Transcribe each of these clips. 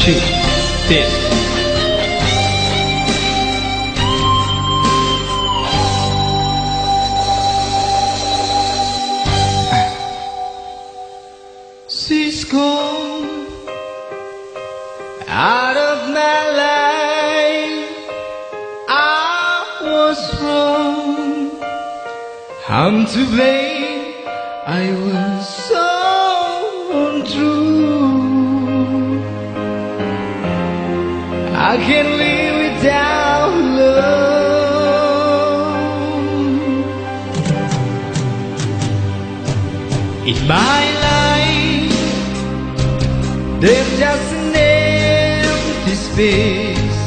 to this. She's gone out of my life. I was wrong. I'm to blame. I was so untrue. I can't live without love. In my life, there's just an empty space.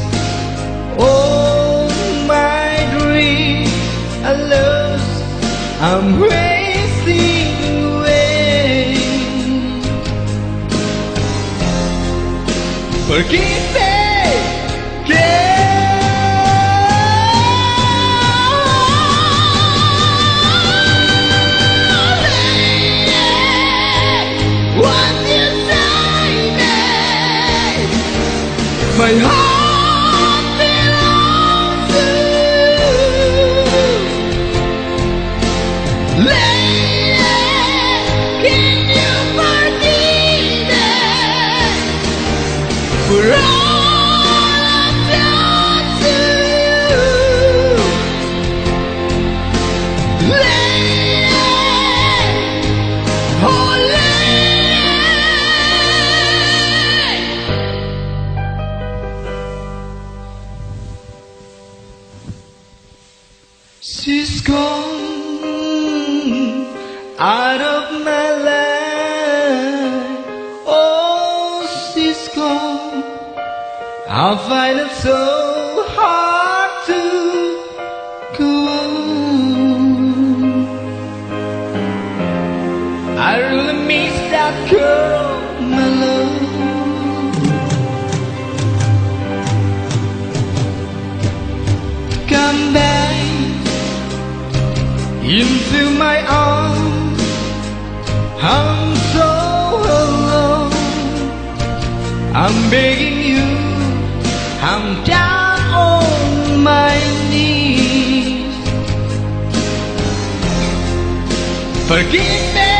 All my dreams are lost. I'm wasting away. Forgive me, my heart belongs to you. Lady, can you forgive me for all I've done to you? Lady, oh she's gone out of my life. Oh, she's gone. I find it so hard to go on. I really miss that girl, my love. Come back into my arms. I'm so alone. I'm begging you. I'm down on my knees. Forgive me.